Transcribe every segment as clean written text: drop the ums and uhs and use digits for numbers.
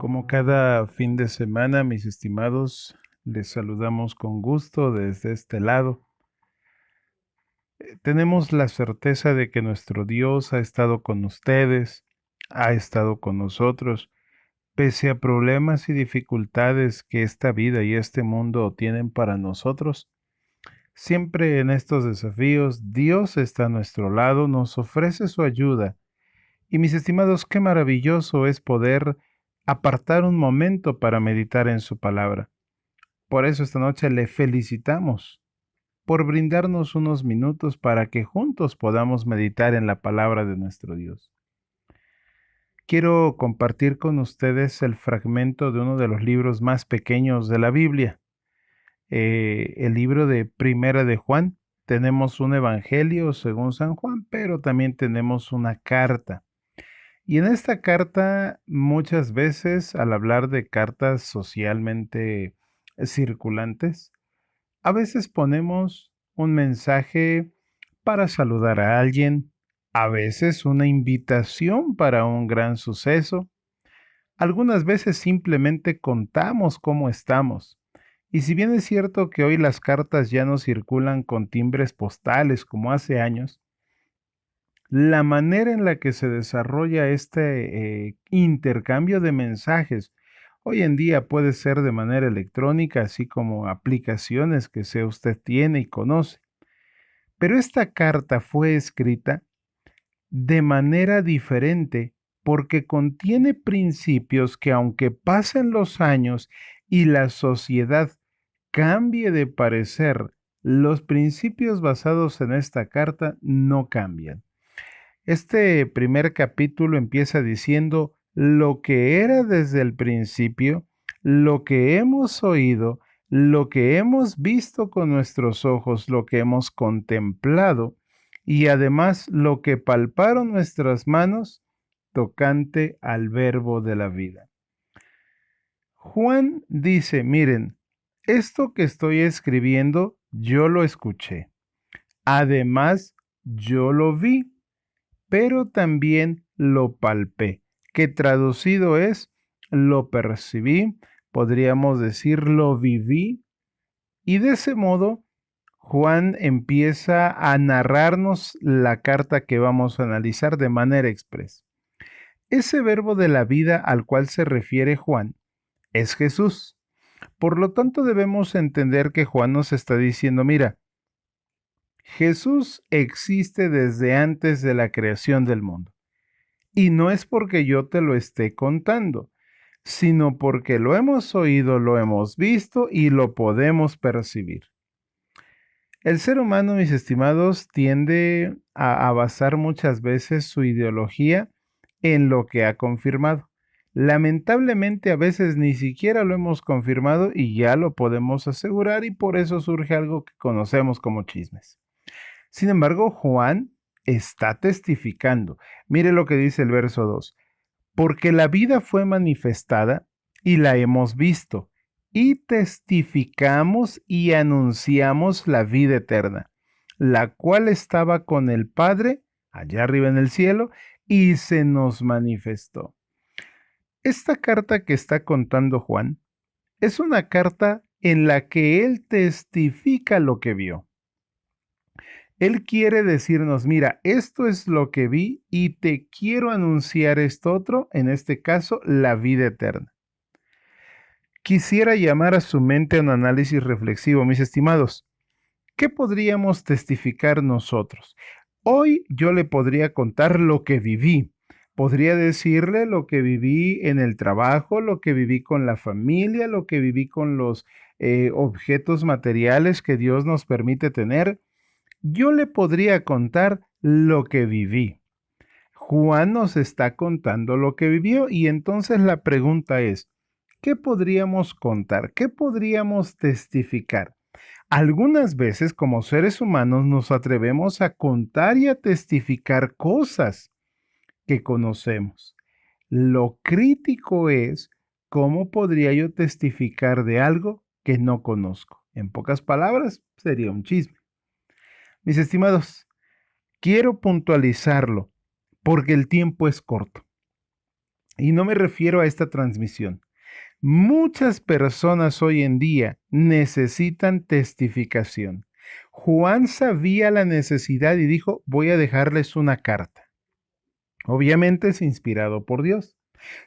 Como cada fin de semana, mis estimados, les saludamos con gusto desde este lado. Tenemos la certeza de que nuestro Dios ha estado con ustedes, ha estado con nosotros, pese a problemas y dificultades que esta vida y este mundo tienen para nosotros. Siempre en estos desafíos, Dios está a nuestro lado, nos ofrece su ayuda. Y mis estimados, qué maravilloso es poder apartar un momento para meditar en su palabra. Por eso esta noche le felicitamos por brindarnos unos minutos para que juntos podamos meditar en la palabra de nuestro Dios. Quiero compartir con ustedes el fragmento de uno de los libros más pequeños de la Biblia, el libro de Primera de Juan. Tenemos un evangelio según San Juan, pero también tenemos una carta. Y en esta carta, muchas veces, al hablar de cartas socialmente circulantes, a veces ponemos un mensaje para saludar a alguien, a veces una invitación para un gran suceso, algunas veces simplemente contamos cómo estamos. Y si bien es cierto que hoy las cartas ya no circulan con timbres postales como hace años, la manera en la que se desarrolla este intercambio de mensajes hoy en día puede ser de manera electrónica, así como aplicaciones que sea usted tiene y conoce. Pero esta carta fue escrita de manera diferente porque contiene principios que, aunque pasen los años y la sociedad cambie de parecer, los principios basados en esta carta no cambian. Este primer capítulo empieza diciendo lo que era desde el principio, lo que hemos oído, lo que hemos visto con nuestros ojos, lo que hemos contemplado y además lo que palparon nuestras manos tocante al verbo de la vida. Juan dice, miren, esto que estoy escribiendo yo lo escuché. Además, yo lo vi, pero también lo palpé, que traducido es lo percibí, podríamos decir lo viví, y de ese modo Juan empieza a narrarnos la carta que vamos a analizar de manera expresa. Ese verbo de la vida al cual se refiere Juan es Jesús. Por lo tanto, debemos entender que Juan nos está diciendo, mira, Jesús existe desde antes de la creación del mundo. Y no es porque yo te lo esté contando, sino porque lo hemos oído, lo hemos visto y lo podemos percibir. El ser humano, mis estimados, tiende a basar muchas veces su ideología en lo que ha confirmado. Lamentablemente a veces ni siquiera lo hemos confirmado y ya lo podemos asegurar y por eso surge algo que conocemos como chismes. Sin embargo, Juan está testificando. Mire lo que dice el verso 2. Porque la vida fue manifestada y la hemos visto, y testificamos y anunciamos la vida eterna, la cual estaba con el Padre, allá arriba en el cielo, y se nos manifestó. Esta carta que está contando Juan es una carta en la que él testifica lo que vio. Él quiere decirnos, mira, esto es lo que vi y te quiero anunciar esto otro, en este caso, la vida eterna. Quisiera llamar a su mente a un análisis reflexivo, mis estimados. ¿Qué podríamos testificar nosotros? Hoy yo le podría contar lo que viví. Podría decirle lo que viví en el trabajo, lo que viví con la familia, lo que viví con los objetos materiales que Dios nos permite tener. Yo le podría contar lo que viví. Juan nos está contando lo que vivió y entonces la pregunta es, ¿qué podríamos contar? ¿Qué podríamos testificar? Algunas veces como seres humanos nos atrevemos a contar y a testificar cosas que conocemos. Lo crítico es cómo podría yo testificar de algo que no conozco. En pocas palabras, sería un chisme. Mis estimados, quiero puntualizarlo porque el tiempo es corto. Y no me refiero a esta transmisión. Muchas personas hoy en día necesitan testificación. Juan sabía la necesidad y dijo, voy a dejarles una carta. Obviamente es inspirado por Dios.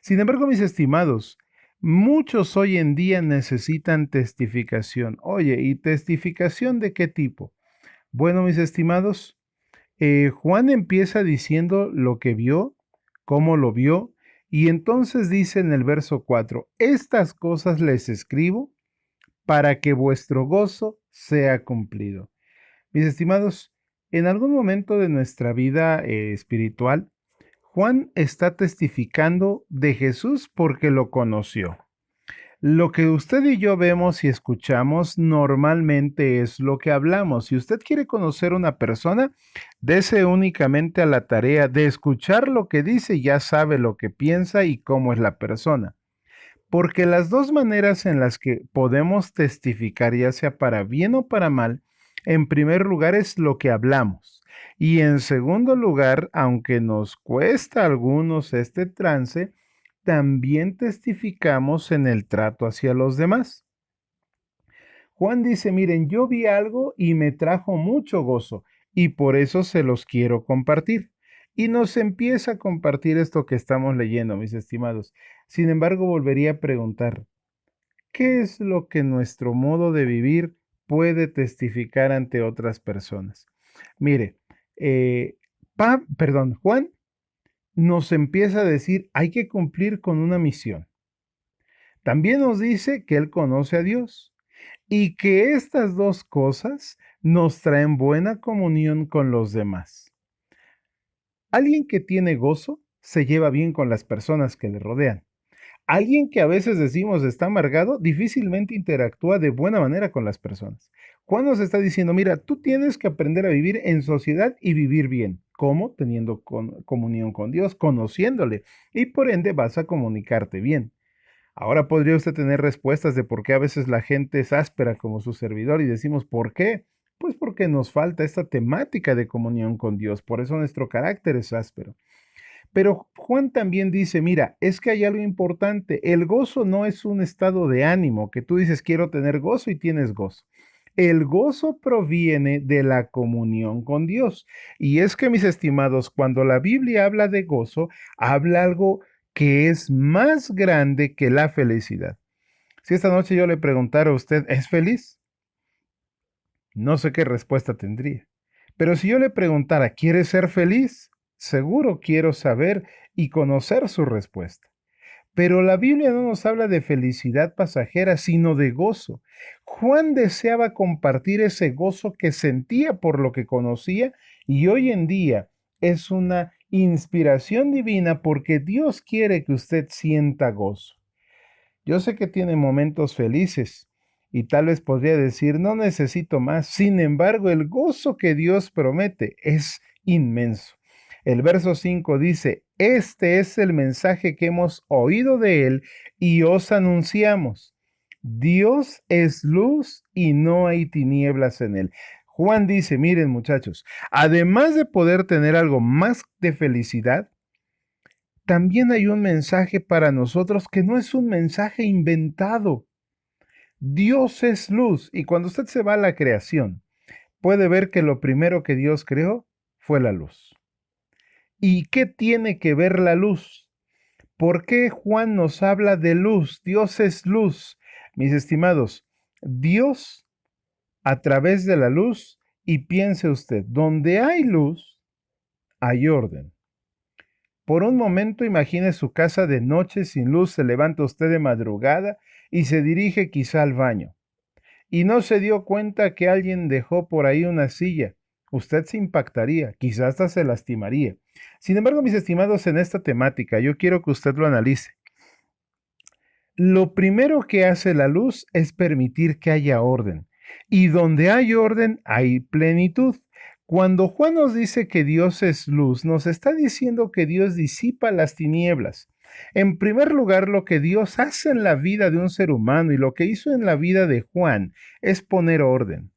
Sin embargo, mis estimados, muchos hoy en día necesitan testificación. Oye, ¿y testificación de qué tipo? Bueno, mis estimados, Juan empieza diciendo lo que vio, cómo lo vio, y entonces dice en el verso 4, estas cosas les escribo para que vuestro gozo sea cumplido. Mis estimados, en algún momento de nuestra vida espiritual, Juan está testificando de Jesús porque lo conoció. Lo que usted y yo vemos y escuchamos normalmente es lo que hablamos. Si usted quiere conocer a una persona, dese únicamente a la tarea de escuchar lo que dice y ya sabe lo que piensa y cómo es la persona. Porque las dos maneras en las que podemos testificar, ya sea para bien o para mal, en primer lugar es lo que hablamos. Y en segundo lugar, aunque nos cuesta a algunos este trance, también testificamos en el trato hacia los demás. Juan dice, miren, yo vi algo y me trajo mucho gozo y por eso se los quiero compartir. Y nos empieza a compartir esto que estamos leyendo, mis estimados. Sin embargo, volvería a preguntar, ¿qué es lo que nuestro modo de vivir puede testificar ante otras personas? Mire, Juan nos empieza a decir, hay que cumplir con una misión. También nos dice que Él conoce a Dios y que estas dos cosas nos traen buena comunión con los demás. Alguien que tiene gozo se lleva bien con las personas que le rodean. Alguien que a veces decimos está amargado, difícilmente interactúa de buena manera con las personas. Juan nos está diciendo, mira, tú tienes que aprender a vivir en sociedad y vivir bien. ¿Cómo? Teniendo comunión con Dios, conociéndole, y por ende vas a comunicarte bien. Ahora podría usted tener respuestas de por qué a veces la gente es áspera como su servidor y decimos, ¿por qué? Pues porque nos falta esta temática de comunión con Dios, por eso nuestro carácter es áspero. Pero Juan también dice, mira, es que hay algo importante, el gozo no es un estado de ánimo, que tú dices quiero tener gozo y tienes gozo. El gozo proviene de la comunión con Dios. Y es que, mis estimados, cuando la Biblia habla de gozo, habla algo que es más grande que la felicidad. Si esta noche yo le preguntara a usted, ¿es feliz? No sé qué respuesta tendría. Pero si yo le preguntara, ¿quiere ser feliz? Seguro quiero saber y conocer su respuesta. Pero la Biblia no nos habla de felicidad pasajera, sino de gozo. Juan deseaba compartir ese gozo que sentía por lo que conocía y hoy en día es una inspiración divina porque Dios quiere que usted sienta gozo. Yo sé que tiene momentos felices y tal vez podría decir, no necesito más. Sin embargo, el gozo que Dios promete es inmenso. El verso 5 dice, este es el mensaje que hemos oído de él y os anunciamos. Dios es luz y no hay tinieblas en él. Juan dice, miren muchachos, además de poder tener algo más de felicidad, también hay un mensaje para nosotros que no es un mensaje inventado. Dios es luz y cuando usted se va a la creación, puede ver que lo primero que Dios creó fue la luz. ¿Y qué tiene que ver la luz? ¿Por qué Juan nos habla de luz? Dios es luz. Mis estimados, Dios a través de la luz, y piense usted, donde hay luz, hay orden. Por un momento imagine su casa de noche sin luz, se levanta usted de madrugada y se dirige quizá al baño. Y no se dio cuenta que alguien dejó por ahí una silla. Usted se impactaría, quizás hasta se lastimaría. Sin embargo, mis estimados, en esta temática, yo quiero que usted lo analice. Lo primero que hace la luz es permitir que haya orden. Y donde hay orden, hay plenitud. Cuando Juan nos dice que Dios es luz, nos está diciendo que Dios disipa las tinieblas. En primer lugar, lo que Dios hace en la vida de un ser humano y lo que hizo en la vida de Juan es poner orden.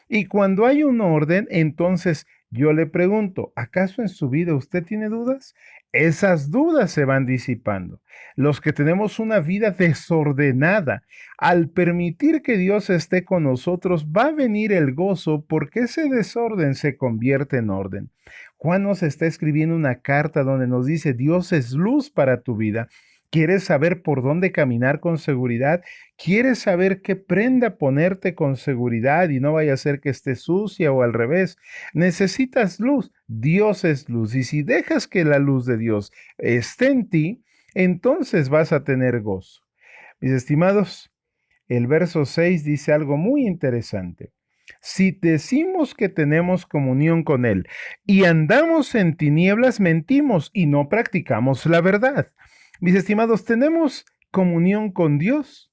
Y cuando hay un orden, entonces yo le pregunto, ¿acaso en su vida usted tiene dudas? Esas dudas se van disipando. Los que tenemos una vida desordenada, al permitir que Dios esté con nosotros, va a venir el gozo porque ese desorden se convierte en orden. Juan nos está escribiendo una carta donde nos dice, Dios es luz para tu vida. ¿Quieres saber por dónde caminar con seguridad? ¿Quieres saber qué prenda ponerte con seguridad y no vaya a ser que esté sucia o al revés? Necesitas luz. Dios es luz. Y si dejas que la luz de Dios esté en ti, entonces vas a tener gozo. Mis estimados, el verso 6 dice algo muy interesante. Si decimos que tenemos comunión con Él y andamos en tinieblas, mentimos y no practicamos la verdad. Mis estimados, ¿tenemos comunión con Dios?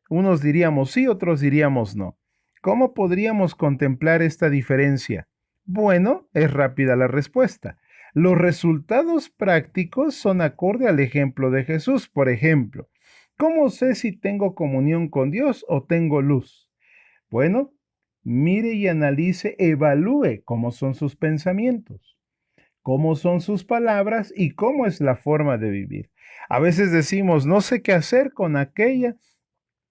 Unos diríamos sí, otros diríamos no. ¿Cómo podríamos contemplar esta diferencia? Bueno, es rápida la respuesta. Los resultados prácticos son acorde al ejemplo de Jesús. Por ejemplo, ¿cómo sé si tengo comunión con Dios o tengo luz? Bueno, mire y analice, evalúe cómo son sus pensamientos, cómo son sus palabras y cómo es la forma de vivir. A veces decimos, no sé qué hacer con aquella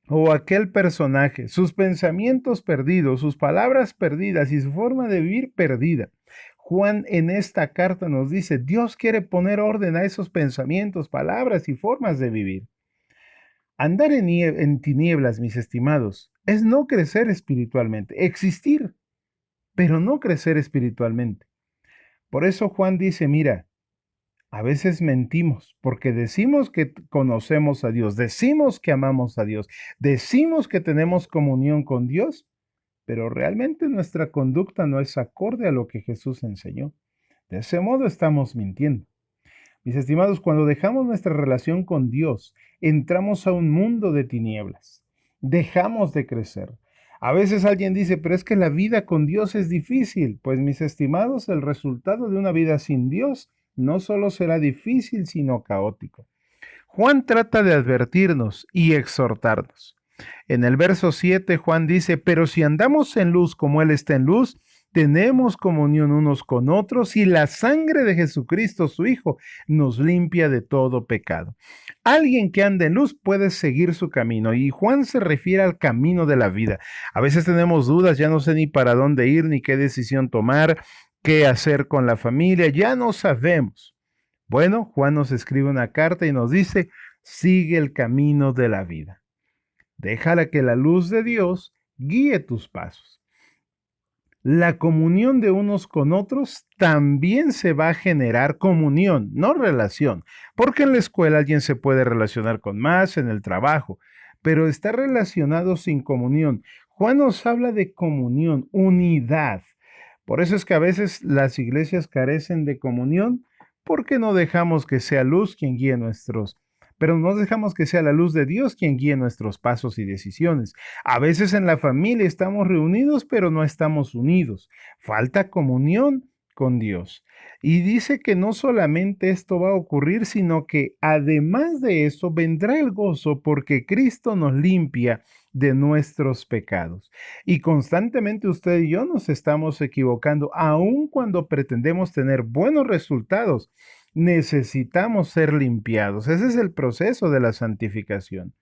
o aquel personaje, sus pensamientos perdidos, sus palabras perdidas y su forma de vivir perdida. Juan en esta carta nos dice, Dios quiere poner orden a esos pensamientos, palabras y formas de vivir. Andar en tinieblas, mis estimados, es no crecer espiritualmente, existir, pero no crecer espiritualmente. Por eso Juan dice, mira, a veces mentimos porque decimos que conocemos a Dios, decimos que amamos a Dios, decimos que tenemos comunión con Dios, pero realmente nuestra conducta no es acorde a lo que Jesús enseñó. De ese modo estamos mintiendo. Mis estimados, cuando dejamos nuestra relación con Dios, entramos a un mundo de tinieblas. Dejamos de crecer. A veces alguien dice, pero es que la vida con Dios es difícil. Pues mis estimados, el resultado de una vida sin Dios no solo será difícil, sino caótico. Juan trata de advertirnos y exhortarnos. En el verso 7, Juan dice, pero si andamos en luz como Él está en luz, tenemos comunión unos con otros y la sangre de Jesucristo, su Hijo, nos limpia de todo pecado. Alguien que anda en luz puede seguir su camino y Juan se refiere al camino de la vida. A veces tenemos dudas, ya no sé ni para dónde ir, ni qué decisión tomar, qué hacer con la familia, ya no sabemos. Bueno, Juan nos escribe una carta y nos dice, sigue el camino de la vida. Déjala que la luz de Dios guíe tus pasos. La comunión de unos con otros también se va a generar comunión, no relación, porque en la escuela alguien se puede relacionar con más, en el trabajo, pero está relacionado sin comunión. Juan nos habla de comunión, unidad. Por eso es que a veces las iglesias carecen de comunión, porque no dejamos que sea luz quien guíe pero no dejamos que sea la luz de Dios quien guíe nuestros pasos y decisiones. A veces en la familia estamos reunidos, pero no estamos unidos. Falta comunión con Dios. Y dice que no solamente esto va a ocurrir, sino que además de eso vendrá el gozo porque Cristo nos limpia de nuestros pecados. Y constantemente usted y yo nos estamos equivocando, aun cuando pretendemos tener buenos resultados. Necesitamos ser limpiados. Ese es el proceso de la santificación.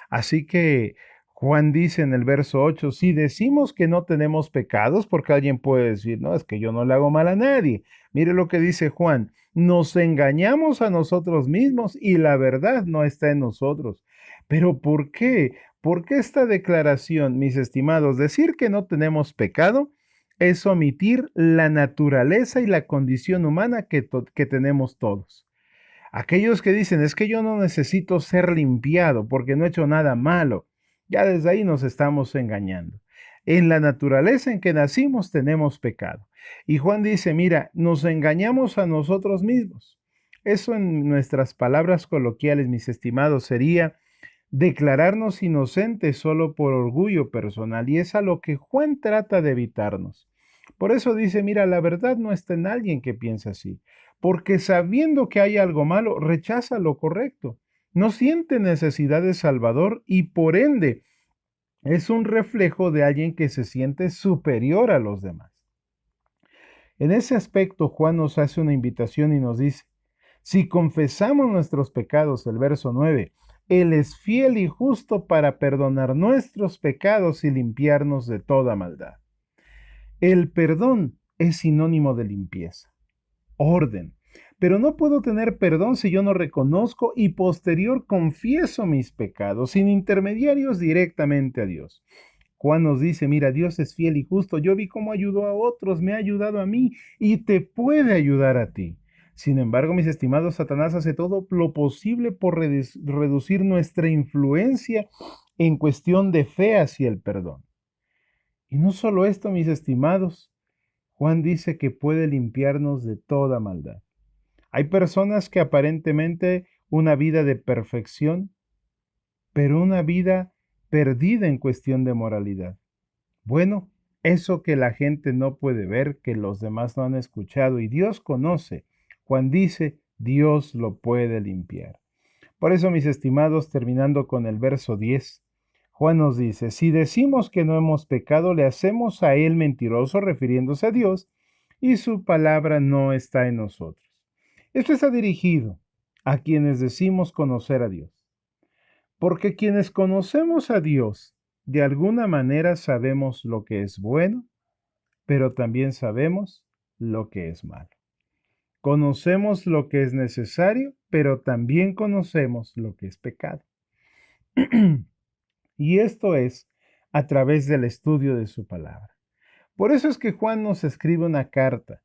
Así que Juan dice en el verso 8, si decimos que no tenemos pecados, porque alguien puede decir, no, es que yo no le hago mal a nadie. Mire lo que dice Juan, nos engañamos a nosotros mismos y la verdad no está en nosotros. Pero ¿por qué? ¿Por qué esta declaración, mis estimados? Decir que no tenemos pecado es omitir la naturaleza y la condición humana que tenemos todos. Aquellos que dicen, es que yo no necesito ser limpiado porque no he hecho nada malo, ya desde ahí nos estamos engañando. En la naturaleza en que nacimos tenemos pecado. Y Juan dice, mira, nos engañamos a nosotros mismos. Eso en nuestras palabras coloquiales, mis estimados, sería declararnos inocentes solo por orgullo personal, y es a lo que Juan trata de evitarnos. Por eso dice, mira, la verdad no está en alguien que piensa así, porque sabiendo que hay algo malo, rechaza lo correcto, no siente necesidad de Salvador y por ende Es un reflejo de alguien que se siente superior a los demás. En ese aspecto, Juan nos hace una invitación y nos dice, si confesamos nuestros pecados, el verso 9, Él es fiel y justo para perdonar nuestros pecados y limpiarnos de toda maldad. El perdón es sinónimo de limpieza, orden. Pero no puedo tener perdón si yo no reconozco y posterior confieso mis pecados, sin intermediarios, directamente a Dios. Juan nos dice, mira, Dios es fiel y justo. Yo vi cómo ayudó a otros, me ha ayudado a mí y te puede ayudar a ti. Sin embargo, mis estimados, Satanás hace todo lo posible por reducir nuestra influencia en cuestión de fe hacia el perdón. Y no solo esto, mis estimados, Juan dice que puede limpiarnos de toda maldad. Hay personas que aparentemente una vida de perfección, pero una vida perdida en cuestión de moralidad. Bueno, eso que la gente no puede ver, que los demás no han escuchado y Dios conoce, Juan dice, Dios lo puede limpiar. Por eso, mis estimados, terminando con el verso 10, Juan nos dice, si decimos que no hemos pecado, le hacemos a él mentiroso, refiriéndose a Dios, y su palabra no está en nosotros. Esto está dirigido a quienes decimos conocer a Dios. Porque quienes conocemos a Dios, de alguna manera sabemos lo que es bueno, pero también sabemos lo que es malo. Conocemos lo que es necesario, pero también conocemos lo que es pecado. Y esto es a través del estudio de su palabra. Por eso es que Juan nos escribe una carta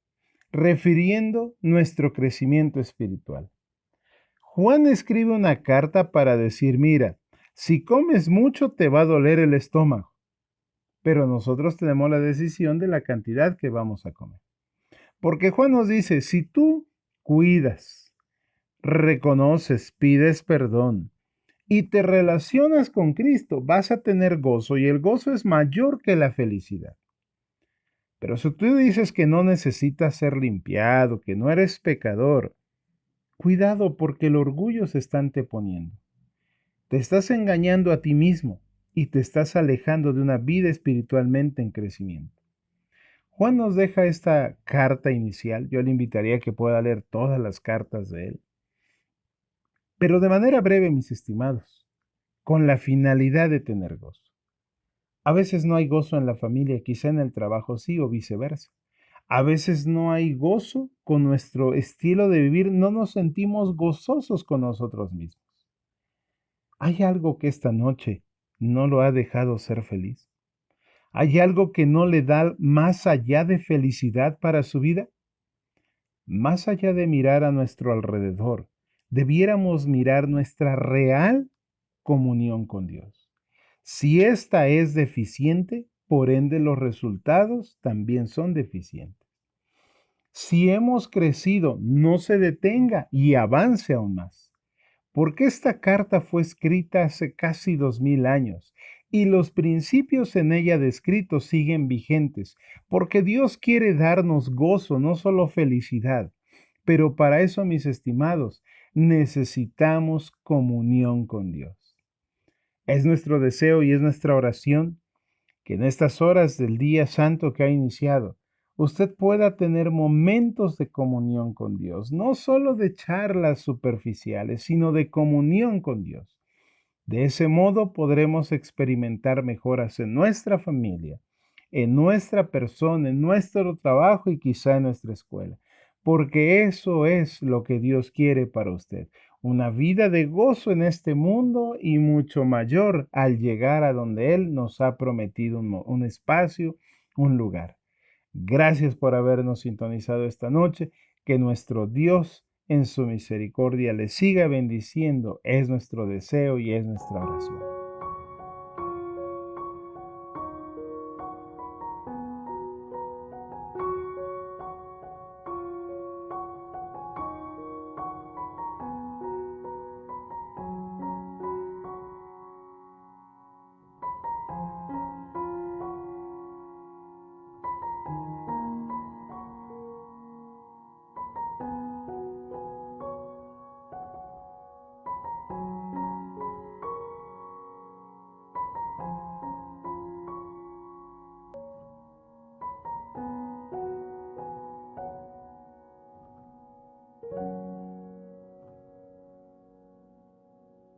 refiriendo nuestro crecimiento espiritual. Juan escribe una carta para decir, mira, si comes mucho te va a doler el estómago, pero nosotros tenemos la decisión de la cantidad que vamos a comer. Porque Juan nos dice, si tú cuidas, reconoces, pides perdón y te relacionas con Cristo, vas a tener gozo y el gozo es mayor que la felicidad. Pero si tú dices que no necesitas ser limpiado, que no eres pecador, cuidado porque el orgullo se está anteponiendo. Te estás engañando a ti mismo y te estás alejando de una vida espiritualmente en crecimiento. Juan nos deja esta carta inicial. Yo le invitaría a que pueda leer todas las cartas de él. Pero de manera breve, mis estimados, con la finalidad de tener gozo. A veces no hay gozo en la familia, quizá en el trabajo sí o viceversa. A veces no hay gozo con nuestro estilo de vivir, no nos sentimos gozosos con nosotros mismos. ¿Hay algo que esta noche no lo ha dejado ser feliz? ¿Hay algo que no le da más allá de felicidad para su vida? Más allá de mirar a nuestro alrededor, debiéramos mirar nuestra real comunión con Dios. Si esta es deficiente, por ende los resultados también son deficientes. Si hemos crecido, no se detenga y avance aún más. Porque esta carta fue escrita hace casi 2000 años y los principios en ella descritos siguen vigentes, porque Dios quiere darnos gozo, no solo felicidad. Pero para eso, mis estimados, necesitamos comunión con Dios. Es nuestro deseo y es nuestra oración que en estas horas del día santo que ha iniciado, usted pueda tener momentos de comunión con Dios, no solo de charlas superficiales, sino de comunión con Dios. De ese modo podremos experimentar mejoras en nuestra familia, en nuestra persona, en nuestro trabajo y quizá en nuestra escuela, porque eso es lo que Dios quiere para usted. Una vida de gozo en este mundo y mucho mayor al llegar a donde Él nos ha prometido un espacio, un lugar. Gracias por habernos sintonizado esta noche. Que nuestro Dios en su misericordia le siga bendiciendo. Es nuestro deseo y es nuestra oración.